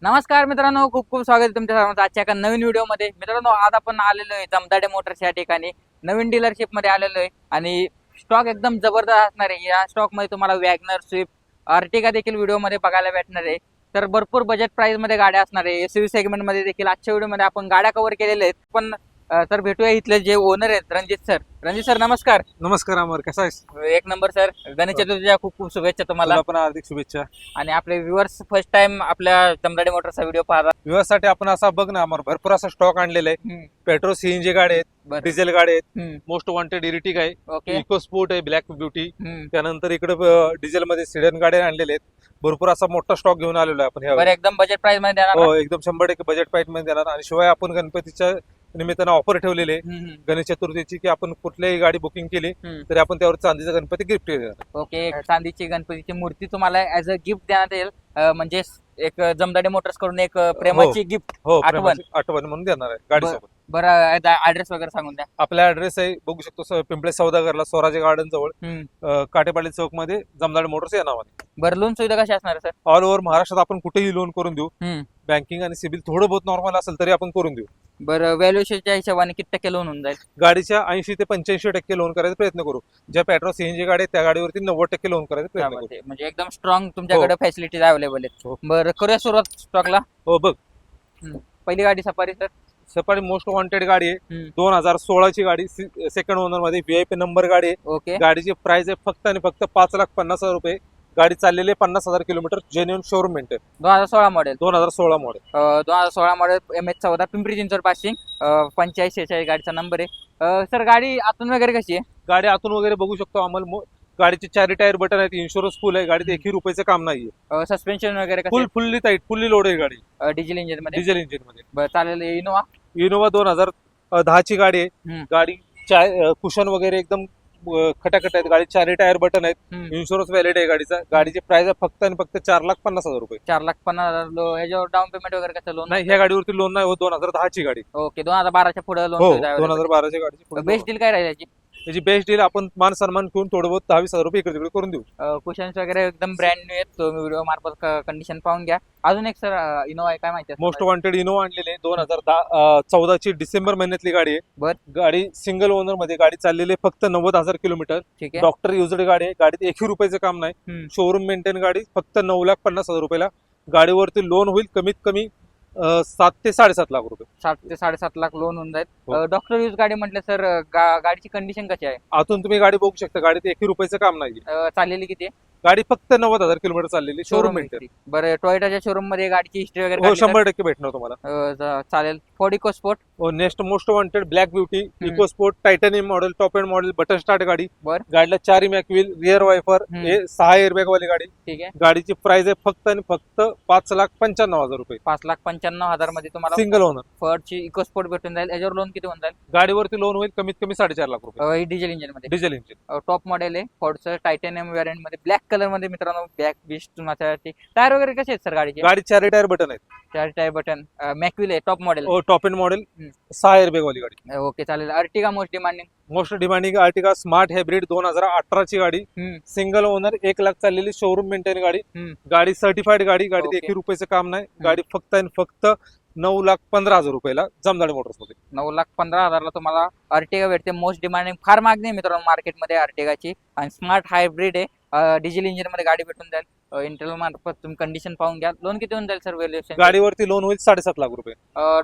नमस्कार मित्रांनो, खूप खूप स्वागत आहे तुमच्या सर्वांचं आजच्या एका नवीन व्हिडिओमध्ये. मित्रांनो, आज आपण आलेलो आहे जमदाडे मोटर्स या ठिकाणी नवीन डीलरशिप मध्ये आलेलो आहे आणि स्टॉक एकदम जबरदस्त असणार आहे. या स्टॉक मध्ये तुम्हाला वॅगनर, स्विफ्ट, अर्टिगा देखील व्हिडिओ मध्ये बघायला भेटणार आहे. तर भरपूर बजेट प्राइस मध्ये गाड्या असणार आहे. एसयूव्ही सेगमेंट मध्ये देखील आजच्या व्हिडिओ मध्ये आपण गाड्या कव्हर केलेल्या आहेत. पण तर भेटूया इथले जे ओनर आहेत रणजित सर नमस्कार. नमस्कार अमर, कसा आहेस? एक नंबर सर. गणेश चतुर्थीच्या खूप खूप शुभेच्छा तुम्हाला. तुला पण हार्दिक शुभेच्छा. आणि आपले व्ह्युअर्स फर्स्ट टाइम आपल्या जमदाडे मोटर्सचा व्हिडिओ पाहतात. व्यवसायासाठी आपण असा बघ ना अमर, भरपूर असा स्टॉक आणलेला आहे. पेट्रोल सीएनजी गाडी आहेत, डिझेल गाडी आहेत, मोस्ट वॉन्टेड इरिटिक आहे, ओके. इको स्पोर्ट आहे, ब्लॅक ब्युटी. त्यानंतर इकडे डिझेल मध्ये सिडन गाड्या आणलेले आहेत. भरपूर असा मोठा स्टॉक घेऊन आलेलो आहे आपण बरं, ह्या. एकदम बजेट प्राइस मध्ये देणार ना? हो, एकदम 100% बजेट प्राइस मध्ये देणार. आणि शिवाय आपण गणपतीच्या निमित्तानं ऑफर ठेवलेले गणेश चतुर्थीची, की आपण कुठल्याही गाडी बुकिंग केली तरी आपण त्यावर चांदीचा गणपती गिफ्ट देणार. ओके. चांदीची गणपतीची मूर्ती तुम्हाला ऍज अ गिफ्ट देण्यात येईल. म्हणजे एक जमदाडे मोटर्स कडून एक प्रेमाची गिफ्ट. हो, आठवण. आठवण म्हणून देणार आहे गाडीसोबत. बरं, ऍड्रेस वगैरे सांगून द्या. आपला ऍड्रेस आहे, बघू शकतो, पिंपळे सौदागरला, स्वराज गार्डन जवळ, काटेपाडी चौक मध्ये जमदाडे मोटर्स या नावाने. बरं, लोन सुविधा कशी असणार सर? ऑल ओव्हर महाराष्ट्रात आपण कुठेही लोन करून देऊ. हम्म. बँकिंग आणि सिबिल थोडं बहुत नॉर्मल असेल तरी आपण करून देऊ. बरं, व्हॅल्युएशनच्या हिशोबाने किती टक्के लोन होऊन जाईल? गाडीच्या 80 ते 85% लोन करायचा प्रयत्न करू. ज्या पेट्रोल सीएनजी गाडी आहे त्या गाडीवरती 90% लोन करायचा प्रयत्न करू. त्यामध्ये म्हणजे एकदम स्ट्रॉंग तुमच्याकडे फॅसिलिटीज अवेलेबल आहेत. हो. बरं, करूया सुरुवात स्टॉकला. हो बघ, पहिली गाडी safari sir. Safari most wanted गाडी आहे, 2016 ची गाडी, सेकंड ओनर मध्ये, व्हीआयपी नंबर गाडी आहे. ओके. गाडीची प्राइस आहे फक्त आणि फक्त 5,50,000 रुपये. गाडी चाललेली आहे 50,000 kilometre, genuine showroom maintain. 2016 model. 2016 model. 2016 model, MH14, Pimpri Chinchwad passing, 8546 गाडीचा नंबर आहे. सर, गाडी आतून वगैरे कशी आहे? गाडी आतून वगैरे बघू शकतो अमल. गाडीचे 4 टायर बटन आहेत, इन्शुरन्स फुल आहे, गाडीत एकही रुपयाचं काम नाहीये. सस्पेन्शन वगैरे फुल्ली टाईट, फुल्ली लोड आहे गाडी, डिझेल इंजिन मध्ये. डिझेल इंजिन मध्ये. बरं, चालेल. इनोवा 2010 ची गाडी आहे. गाडी कुशन वगैरे एकदम खटाखट आहेत. गाडी 4 टायर बटन आहेत, इन्शुरन्स व्हॅलिड आहे गाडीचा. गाडीची प्राइस आहे फक्त आणि फक्त 4,50,000 रुपये. 4,50,000. याच्यावर डाऊन पेमेंट वगैरे कसं लोन? नाही, ह्या गाडीवरती लोन नाही होत. 2010 ची गाडी. ओके. 2012च्या पुढे लोन? हो, 2012 ची गाडी. बेस्ट डील काय राहील याची? त्याची बेस्ट डील आपण मान सन्मान ठेवून थोडं बहुत 10,000 रुपये इकडे तिकडे करून देऊ. क्वेश्चन्स वगैरे एकदम ब्रँड न्यू आहेत. तुम्ही व्हिडिओ मार्फत कंडिशन पाहून घ्या. अजून एक सर, इनोवा आहे, काय माहिती? मोस्ट वॉन्टेड इनोवा आणलेली आहे. 2014 ची डिसेंबर महिन्यातली गाडी आहे. बर. गाडी सिंगल ओनर मध्ये, गाडी चाललेली आहे फक्त 90,000 किलोमीटर. ठीक आहे. डॉक्टर युजड गाडी आहे. गाडीत एकही रुपयाचं काम नाही, शोरूम मेंटेन गाडी. फक्त 9,50,000 रुपयाला गाडीवरती लोन होईल कमीत कमी 7 ते 7.5 लाख रुपये. 7 ते 7.5 लाख लोन होऊन जाईल. डॉक्टर यूज गाडी म्हटलं सर, गाडीची कंडिशन कशी आहे? आतून तुम्ही गाडी बघू शकता, गाडीत एकही रुपयाचं काम नाही. चाललेली किती आहे? गाडी फक्त 90,000 किलोमीटर चाललेली, शोरूम मेंटेन. बरं, टोयोटाच्या शोरूम मध्ये गाडीची हिस्ट्री वगैरे हो, काढली तर? 100% भेटणार तुम्हाला. चालेल. Ford EcoSport. Next most wanted black beauty, EcoSport, Titanium model, top end model, button start गाडी. बर. गाडीला 4 मॅकव्हील, रिअर वायफर, 6 एअरबॅग वाली गाडी. ठीक आहे. गाडीची प्राइस आहे फक्त आणि फक्त 5,95,000 रुपये. 5,95,000 मध्ये तुम्हाला सिंगल ओनर फोर्डची इको स्पोर्ट भेटून जाईल. याच्यावर लोन किती होऊन जाईल? गाडीवरती लोन होईल कमीत कमी 4.5 लाख रुपये. डिझेल इंजिन मध्ये. Diesel engine. टॉप मॉडेल आहे फोर्डचं, टायटॅनियम व्हेरियंट मध्ये, ब्लॅक कलर मध्ये. मित्रांनो, ब्लॅक बिस्ट तुम्हाला. टायर वगैरे कसे आहेत सर गाडीचे? गाडी 4 टायर बटन आहेत. 4 टायर बटन. मॅक्विल आहे, top model. Top end model, 6 airbag वाली गाडी. ओके, चालेल. Ertiga most demanding. Most demanding Ertiga smart hybrid, 2018 ची गाडी, सिंगल ओनर, 1 लाख चाललेली, शोरूम मेंटेन गाडी. गाडी सर्टिफाईड गाडी, गाडीत एकही रुपयाचं काम नाही. गाडी फक्त आणि फक्त 9,15,000 रुपयाला जमदाडे मोटर्स मध्ये. 9,15,000 ला तुम्हाला अर्टिगा भेटते. मोस्ट डिमांडिंग, फार मागणी आहे मित्रांनो मार्केटमध्ये अर्टिगाची. आणि स्मार्ट हायब्रिड आहे, डिझेल इंजिन मध्ये गाडी भेटून जाईल. इंटरव्ह्यू मार्फत तुम्ही कंडिशन पाहून घ्या. लोन किती होऊन जाईल सर व्हॅल्युएशन? गाडीवरती लोन होईल 7.5 लाख रुपये.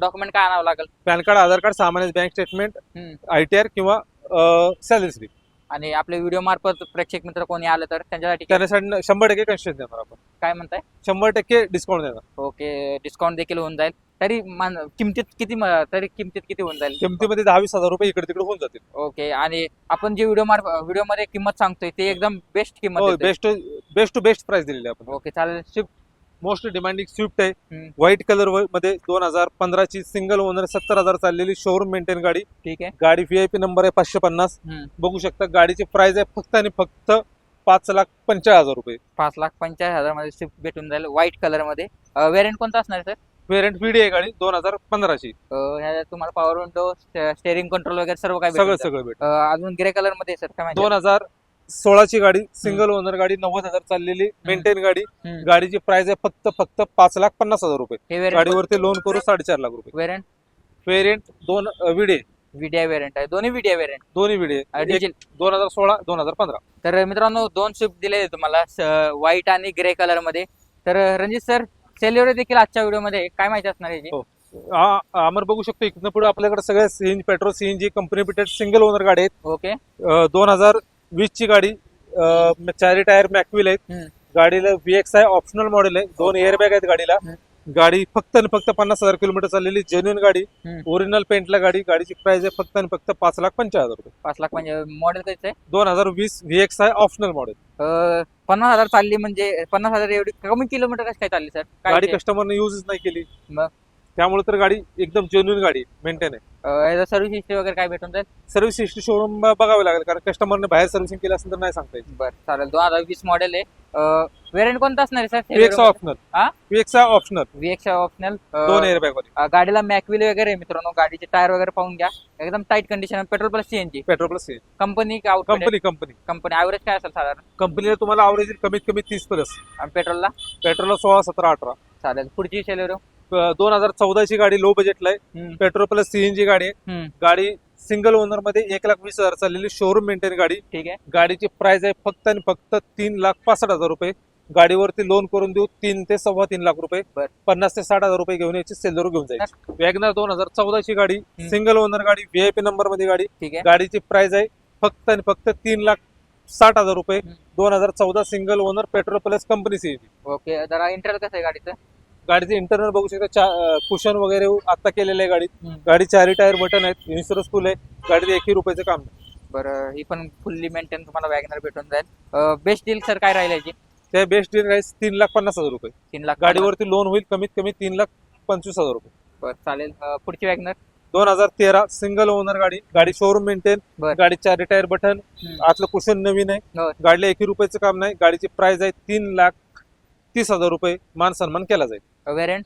डॉक्युमेंट काय आणावं लागेल? पॅन कार्ड, आधार कार्ड, सामान्य बँक स्टेटमेंट, ITR किंवा सॅलरी स्लिप. आणि आपल्या व्हिडिओ मार्फत प्रेक्षक मित्र कोणी आलं तर त्यांच्यासाठी त्यासाठी 100% कन्सेशन देणार आपण. काय म्हणताय? 100% डिस्काउंट देणार. ओके, डिस्काउंट देखील होऊन जाईल. तरी किमतीत किती होऊन जाईल? किमतीमध्ये 10,000-20,000 रुपये इकडे तिकडे होऊन जातील. ओके. आणि आपण जे व्हिडिओ मध्ये किंमत सांगतोय ते एकदम बेस्ट किंमत. बेस्ट टू बेस्ट प्राइस दिलेली आपण. ओके, चालेल. स्विफ्ट मोस्ट डिमांडिंग स्विफ्ट आहे, व्हाईट कलर मध्ये, 2015 ची, सिंगल ओनर, 70,000 चाललेली, शोरूम मेंटेन गाडी. ठीक आहे. गाडी व्हीआयपी नंबर आहे 550. बघू शकता गाडीची प्राइस आहे फक्त आणि फक्त 5,45,000 रुपये. 5,45,000 मध्ये स्विफ्ट भेटून जाईल, व्हाईट कलर मध्ये. व्हेरियंट कोणता असणार सर? व्हेरियंट व्हीडी आहे गाडी, 2015 ची. ह्याच्यात तुम्हाला पॉवर विंडो, स्टेअरिंग कंट्रोल वगैरे सर्व काय सगळं भेट. अजून ग्रे कलर मध्ये सर काय माहिती? 16ची गाडी सिंगल ओनर गाडी 90,000 चाललेली मेंटेन गाडी. गाडीची प्राइस आहे फक्त 5,50,000 रुपये. हे व्हेरियंट गाडीवरती लोन करू 4.5 लाख रुपये. व्हेरियंट व्हेरियंट 2 विडे, व्हीडीआय व्हेरियंट आहे, दोन्ही व्हीडीआय व्हेरियंट दोन्ही विडे डिझेल. 2016 2015. तर मित्रांनो 2 स्विफ्ट दिले तुम्हाला व्हाईट आणि ग्रे कलर मध्ये. तर रणजित सर सेल्युअर देखील आजच्या व्हिडिओमध्ये काय माहिती असणार आहे याची? हो. आम्हाला बघू शकतो इथनं पुढे आपल्याकडे सगळ्या CNG petrol CNG company pitted single owner गाडी आहेत. ओके. 2020 ची गाडी, 4 टायर मॅक्विल आहेत. गाडीला VXI ऑप्शनल मॉडेल आहे, 2 एअरबॅग आहेत गाडीला. गाडी फक्त आणि फक्त 50,000 किलोमीटर चाललेली जेन्युइन गाडी, ओरिजिनल पेंटला गाडी. गाडीची प्राइस आहे फक्त आणि फक्त 5,50,000 रुपये. 5 लाख म्हणजे मॉडेल कसं आहे? 2020 VXI ऑप्शनल मॉडेल. 50,000 चालली म्हणजे 50,000 एवढी कमी किलोमीटर कसं काय चालली सर? गाडी कस्टमरने युजच नाही केली, मग त्यामुळे तर गाडी एकदम जेन्युइन गाडी मेंटेन आहे. सर्व्हिस हिस्ट्री वगैरे काय भेटून जाईल? सर्व्हिस हिस्ट्री शोरूम बघावे लागेल, कारण कस्टमरने बाहेर सर्व्हिसिंग केलं असेल तर नाही सांगता येईल. बरं चालेल. 2020 मॉडेल आहे. व्हेरियंट कोणता असणार आहे सर? VXI optional. हा? VXI optional, VXI optional. 2 airbag वाली. गाडीला मॅक्विल वगैरे आहे मित्रांनो. गाडीचे टायर वगैरे पाहून घ्या, एकदम tight condition. Petrol plus CNG. Petrol plus company company average काय असेल साधारण? कंपनीला तुम्हाला आवरेज कमीत कमी 30 प्लस. आणि पेट्रोलला? पेट्रोलला 16, 17, 18. चालेल. पुढची सेल्युअर 2014 ची गाडी लो बजेटला आहे. पेट्रोल प्लस सीएनजी गाडी आहे. गाडी सिंगल ओनर मध्ये 1,20,000 चाललेली शोरूम मेंटेन गाडी. ठीक आहे. गाडीची प्राइस आहे फक्त आणि फक्त 3,65,000 रुपये. गाडीवरती लोन करून देऊ 3 ते 3.25 लाख रुपये. 50 ते 60,000 रुपये घेऊन यायची, सेलर घेऊन जायची. वॅगनर 2014 ची गाडी, सिंगल ओनर गाडी, VIP नंबर मध्ये गाडी. ठीक आहे. गाडीची प्राइस आहे फक्त आणि फक्त 3,60,000 रुपये. 2014 single owner petrol plus company CNG. Okay. जरा इंटरव्हल कसं आहे गाडीचं? गाडीचे इंटरनल बघू शकता, कुशन वगैरे आता केलेलं आहे गाडी. गाडी 4 टायर बटन आहेत, इन्शुरन्स फुल आहे. गाडीचं 1 रुपयाचं काम नाही. बरं, ही पण फुल्ली मेंटेन तुम्हाला वॅगनर भेटून जाईल. बेस्ट डील सर काय राहील याची? त्या बेस्ट डील राईस 3,50,000 रुपये. 3 लाख. गाडीवरती लोन होईल कमीत कमी 3,25,000 रुपये. बरं चालेल. पुढची वॅगनर 2013 सिंगल ओनर गाडी. गाडी शोरूम मेंटेन. गाडी 4 टायर बटन, आतलं कुशन नवीन आहे. गाडीला 1 रुपयाचं काम नाही. गाडीची प्राइस आहे 3,30,000 रुपये. मान सन्मान केला जाईल. Variant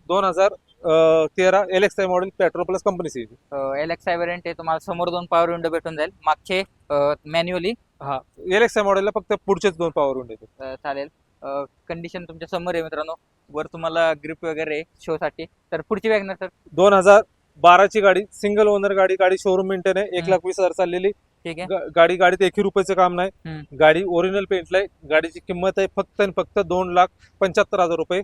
2013 LXI model petrol plus company CNG. LXI variant आहे तुम्हाला. समोर 2 पॉवर विंडो भेटून जाईल, मागचे मॅन्युअली. हा, LXI मॉडेलला फक्त पुढचेच 2 पॉवर विंडो येतात. चालेल. कंडिशन तुमच्या समोर आहे मित्रांनो. वर तुम्हाला ग्रिप वगैरे शो साठी. तर पुढची वॅगनर सर 2012 ची गाडी, सिंगल ओनर गाडी. गाडी शोरूम मेंटेन आहे, 1,20,000 चाललेली. ठीक आहे. गाडीत 1 रुपयाचं काम नाही. गाडी ओरिजिनल पेंटला आहे. गाडीची किंमत आहे फक्त आणि फक्त 2,75,000 रुपये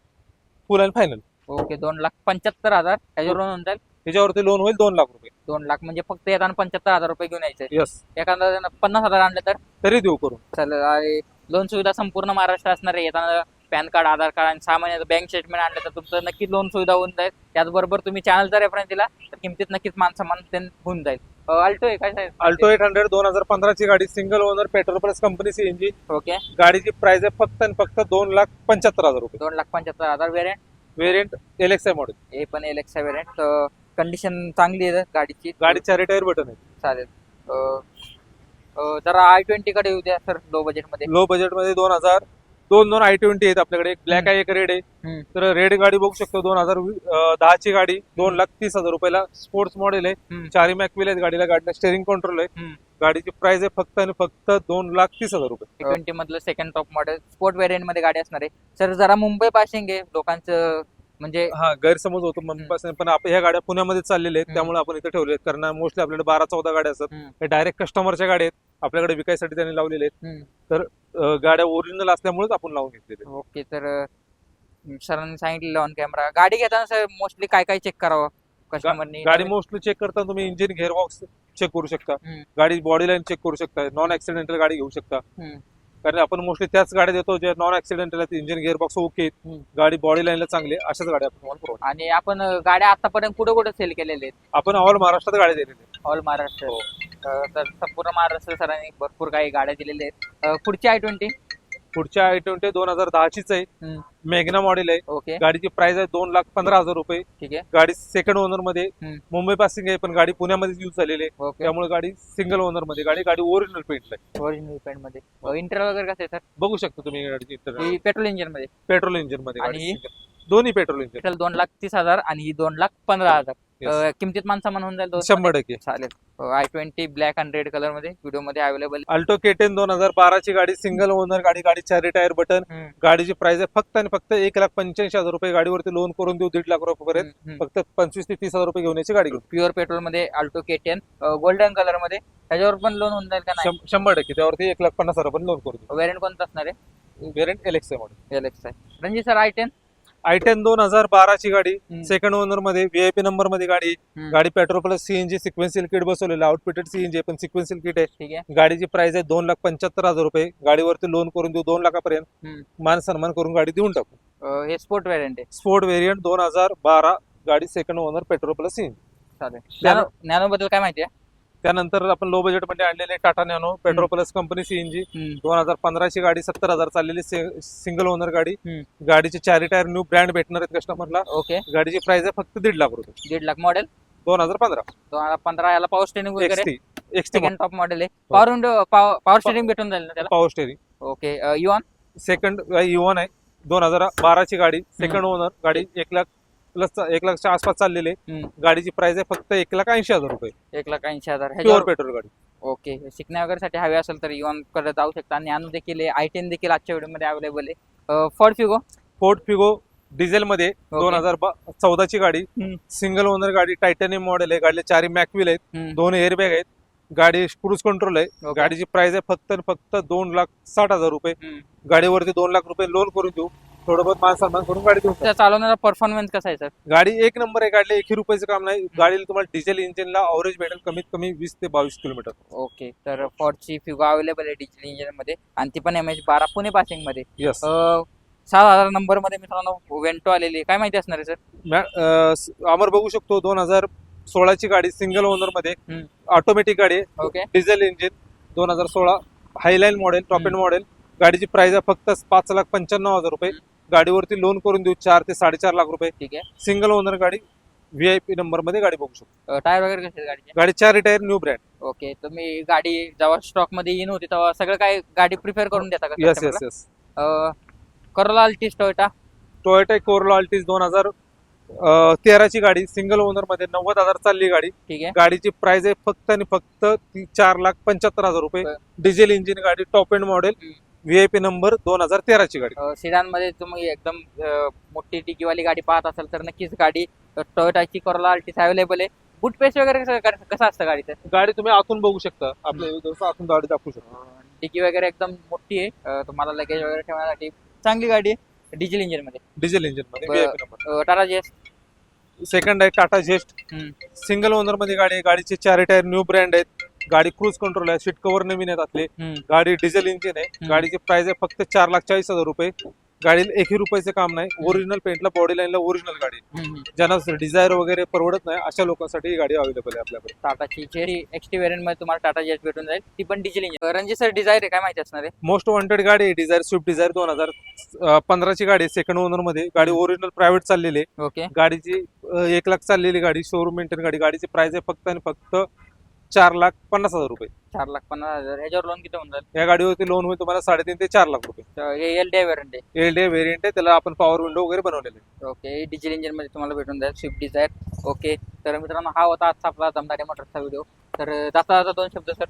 फुल अँड फायनल. ओके. 2,75,000 त्याच्यावर होऊन जाईल. त्याच्यावरती लोन होईल 2 लाख रुपये. 2 लाख म्हणजे फक्त येताना 75,000 रुपये घेऊन यायचे. यस. एखादा 50,000 आणलं तर तरी देऊ करून. चालेल. लोन सुविधा संपूर्ण महाराष्ट्र असणार आहे. येताना पॅन कार्ड, आधार कार्ड आणि 6 महिन्याचं बँक स्टेटमेंट आणलं तर तुमचं नक्कीच लोन सुविधा होऊन जाईल. त्याचबरोबर तुम्ही चॅनलचा रेफरन्स दिला तर किमतीत नक्कीच मान सन्मान होऊन जाईल. अल्टो आहे काय? अल्टो 800 2015 ची गाडी, single owner petrol plus company CNG. Okay. गाडीची प्राइस आहे फक्त आणि फक्त 2,75,000 रुपये. 2,75,000. Variant LXI model. हे पण LXI व्हेरियंट. कंडिशन चांगली आहे गाडीची. गाडी 4 टायर बटन आहे. चालेल. जरा I20 कडे येऊ द्या सर. लो बजेट मध्ये. लो बजेट मध्ये 2 I20 आहेत आपल्याकडे. एक ब्लॅक आहे, एक रेड आहे. तर रेड गाडी बघू शकतो. 2010 ची गाडी, 2,30,000 रुपयाला. स्पोर्ट्स मॉडेल आहे. 4 मॅक्विल आहेत गाडीला. गाडीला स्टेअरिंग कंट्रोल आहे. गाडीची प्राइस आहे फक्त आणि फक्त 2,30,000 रुपये. I20 मधलं second top model sport variant मध्ये गाडी असणार आहे. सर जरा मुंबई पासिंग आहे लोकांचं, म्हणजे हा गैरसमज होतो मुंबईपासून. पण आपण ह्या गाड्या पुण्यामध्ये चाललेल्या आहेत, त्यामुळे आपण इथे ठेवले आहेत. कारण मोस्टली आपल्याकडे 12-14 गाड्या असतात. हे डायरेक्ट कस्टमरच्या गाड्या आहेत, आपल्याकडे विकायसाठी त्यांनी लावलेले आहेत. तर गाड्या ओरिजिनल असल्यामुळेच आपण लावून घेतलेले. ओके. तर सरांनी सांगितलेलं ऑन कॅमेरा. गाडी घेताना सर मोस्टली काय काय चेक करावं कस्टमरनी? गाडी मोस्टली चेक करताना तुम्ही इंजिन, गेअरबॉक्स चेक करू शकता. गाडी बॉडी लाईन चेक करू शकता. नॉन ऍक्सिडेंटल गाडी घेऊ शकता. कारण आपण मोस्टली त्याच गाड्या देतो ज्या नॉन ऍक्सिडेंटल आहेत. इंजिन, गेअरबॉक्स ओके, गाडी बॉडी लाईनला चांगली, अशाच गाड्या आपण तुम्हाला प्रोव्हाइड. आणि आपण गाड्या आतापर्यंत कुठे कुठे सेल केलेल्या आहेत? आपण ऑल महाराष्ट्रात गाड्या दिलेल्या आहेत. ऑल महाराष्ट्र. तर संपूर्ण महाराष्ट्र सरांनी भरपूर काही गाड्या दिलेल्या आहेत. पुढची I20? पुढच्या I20 2010 चीच आहे. मेघना मॉडेल आहे. ओके. गाडीची प्राइस आहे 2,15,000 रुपये. ठीक आहे. गाडी सेकंड ओनर मध्ये. मुंबई पासिंग आहे, पण गाडी पुण्यामध्ये युज झालेली आहे. ओके. त्यामुळे गाडी सिंगल ओनर मध्ये. गाडी ओरिजिनल पेंट आहे. ओरिजिनल पेंट मध्ये. इंटरव्हल वगैरे कसं आहे सर? बघू शकता तुम्ही गाडीची इंटरव्ह्यू. पेट्रोल इंजिन मध्ये. पेट्रोल इंजिन मध्ये आणि गाडी, दोन्ही पेट्रोल इंजिन. 2,30,000 आणि ही 2,15,000. Yes. किमतीत मानसामान होऊन जाईल 100%. चालेल. i20 ब्लॅक आणि रेड कलर मध्ये व्हिडिओ मध्ये अवेलेबल. अल्टो K10 2012 ची गाडी, सिंगल ओनर गाडी, गाडी 4 टायर बटन. गाडीची प्राइस आहे फक्त आणि फक्त 1,85,000 रुपये. गाडीवरती लोन करून देऊ 1.5 लाख रुपयेपर्यंत. फक्त 25 ते 30,000 रुपये घेऊन याची गाडी घेऊ. प्युअर पेट्रोल मध्ये अल्टो K10 गोल्डन कलर मध्ये, त्याच्यावर पण लोन होऊन जाईल का नाही? 100% त्यावरती 1,50,000 रुपये लोन करू देऊ. व्हेरियंट कोणता असणार आहे? Variant LX model. LX आहे. रणजित सर i10 i10 2012 ची गाडी, सेकंड ओनर मध्ये, VIP नंबर मध्ये गाडी. गाडी petrol plus CNG sequential kit बसवलेलं, आउटफिटेड CNG पण सिक्वेन्शियल किट आहे. ठीक आहे. गाडीची प्राइस आहे 2,75,000 रुपये. गाडीवरती लोन करून देऊ 2 लाखापर्यंत. मान सन्मान करून गाडी देऊन टाकू. हे स्पोर्ट व्हेरियंट आहे. स्पोर्ट व्हेरियंट 2012 गाडी, second owner, petrol plus CNG. चालेल. नॅनो बद्दल काय माहिती आहे? त्यानंतर आपण लो बजेट मध्ये आणलेले Tata nano, petrol plus company CNG, 2015 ची गाडी, 70,000 चाललेली सिंगल ओनर गाडी. गाडीचे 4 टायर न्यू ब्रँड भेटणार आहेत कस्टमरला. ओके. गाडीची प्राइस आहे फक्त 1.5 लाख रुपये. 1.5 लाख. मॉडेल 2015. याला पॉवर स्टेरिंग वगैरे XT सेकंड टॉप मॉडेल आहे. पॉवर विंडो, पॉवर स्टेरिंग भेटून जाईल ना त्याला? Power steering. Okay. Eon second Eon आहे, 2012 ची गाडी, सेकंड ओनर गाडी, 1 लाख प्लस 1 लाखच्या आसपास चाललेले. गाडीची प्राइस आहे फक्त 1,80,000 रुपये. 1,80,000. प्युअर पेट्रोल गाडी. ओके. शिकण्या वगैरे हवे असेल तर युआन कडे जाऊ शकता. आणि नॅनो देखील i10 देखील आजच्या व्हिडिओ मध्ये अवेलेबल आहे. फोर्ड फिगो डिझेल मध्ये 2014 ची गाडी, सिंगल ओनर गाडी, टायटॅनियम मॉडेल आहे. गाडीला 4 मॅकव्हील आहेत, 2 एअरबॅग आहेत. गाडी क्रूज कंट्रोल आहे. गाडीची प्राइस आहे फक्त आणि फक्त 2,60,000 रुपये. गाडीवरती 2 लाख रुपये लोन करून देऊ. थोडं बहुत मान सन्मान करून गाडी देऊ. चालवण्याचा परफॉर्मन्स कसा आहे सर? गाडी 1 नंबर आहे. गाडीला 1 रुपयाचं काम नाही. गाडीला तुम्हाला डिझेल इंजिनला अवरेज भेटेल कमीत कमी 20 ते 22 किलोमीटर. ओके. तर फॉर्डची फिगो अवेलेबल आहे डिझेल इंजिन मध्ये, आणि ती पण MH12 पुणे पासिंग मध्ये. यस. 7,000 नंबर मध्ये मित्रांनो वेंटो आलेली आहे. काय माहिती असणार आहे सर? आमर बघू शकतो. 2016 ची गाडी, सिंगल ओनर मध्ये, ऑटोमॅटिक गाडी आहे. Okay. Diesel engine, 2016 Highline model, top end model. गाडीची प्राइस आहे फक्त 5,95,000 रुपये. गाडीवरती लोन करून देऊ 4 ते 4.5 लाख रुपये. ठीक आहे. सिंगल ओनर गाडी, VIP नंबर मध्ये गाडी बघू शकतो. टायर वगैरे कसे गाडीचे? गाडी 4 टायर न्यू ब्रँड. ओके. तुम्ही गाडी जेव्हा स्टॉक मध्ये येईन होती तेव्हा सगळं काय गाडी प्रिफेअर करून देता का? Yes yes yes. Corolla Altis Toyota Corolla Altis 2013 ची गाडी, सिंगल ओनर मध्ये, 90,000 चालली गाडी. ठीक आहे. गाडीची प्राइस आहे फक्त आणि फक्त 4,75,000 रुपये. डिझेल इंजिन गाडी, top end model, VIP number, 2013 ची गाडी. सिडान मध्ये तुम्ही एकदम मोठी डिकी वाली गाडी पाहत असाल तर नक्कीच गाडी टोयोटाची Corolla Altis अवेलेबल आहे. बूट पेस वगैरे कसं असतं गाडीचं? गाडी तुम्ही आतून बघू शकता, आपल्या आतून गाडी दाखवू शकता. डिकी वगैरे एकदम मोठी आहे. तुम्हाला लगेज वगैरे ठेवण्यासाठी चांगली गाडी आहे. डिझेल इंजिन मध्ये, डिझेल इंजिन मध्ये, VIP नंबर. टाटा जेस्ट सेकंड आहे, टाटा जेस्ट, सिंगल ओनर मध्ये गाडी आहे. गाडीचे 4 टायर न्यू ब्रँड आहेत. गाडी क्रूज कंट्रोल आहे, सीट कव्हर नवीन आहेत आपले. गाडी डिझेल इंजिन आहे. गाडीची प्राइस आहे फक्त 4,40,000 रुपये. गाडीला 1 रुपयाचं काम नाही. ओरिजिनल पेंटला, बॉडी लाईनला ओरिजिनल गाडी. ज्यांना डिझायर वगैरे परवडत नाही अशा लोकांसाठी ही गाडी अवेलेबल आहे आपल्याकडे. टाटाची चेरी XT व्हेरियंट मध्ये तुम्हाला टाटा जेस्ट भेटून जाईल, ती पण diesel engine. Ranjit sir Dzire आहे, काय माहिती असणार आहे? मोस्ट वॉन्टेड गाडी आहे डिझायर, स्विफ्ट डिझायर 2015 ची गाडी, सेकंड ओनर मध्ये. गाडी ओरिजिनल प्रायव्हेट चाललेली आहे. ओके. गाडीची 1 लाख चाललेली गाडी, शोरूम मेंटेन गाडी. गाडीची प्राइस आहे फक्त आणि फक्त 4,50,000 रुपये. 4,50,000. ह्याच्यावर लोन किती होऊन जाईल? या गाडीवरती लोन होईल तुम्हाला 3.5 ते 4 लाख रुपये. हे LDI व्हेरियंट आहे. LDI व्हेरियंट आहे, त्याला आपण पॉवर विंडो वगैरे बनवलेले आहे. ओके. डिझेल इंजिन मध्ये तुम्हाला भेटून जाईल स्विफ्ट डिझायर. ओके. तर मित्रांनो हा होता आजचा आपला दमदाटे मोटर्सचा व्हिडिओ. तर जाता जाता 2 शब्द सर.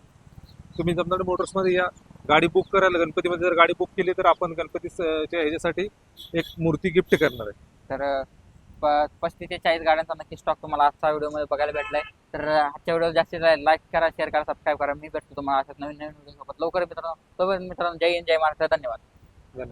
तुम्ही दमदाटे मोटर्स मध्ये या, गाडी बुक करायला. गणपतीमध्ये जर गाडी बुक केली तर आपण गणपतीच्या ह्याच्यासाठी एक मूर्ती गिफ्ट करणार आहे. तर 35 ते 40 गाड्यांचा नक्की स्टॉक तुम्हाला आजच्या व्हिडिओ मध्ये बघायला भेटलाय. तर आजच्या व्हिडिओ जास्तीत लाईक करा, शेअर करा, सबस्क्राईब करा. मी भेटतो तुम्हाला अशाच नवीन व्हिडिओ सोबत लवकर मित्रांनो. जय हिंद, जय महाराष्ट्र. धन्यवाद.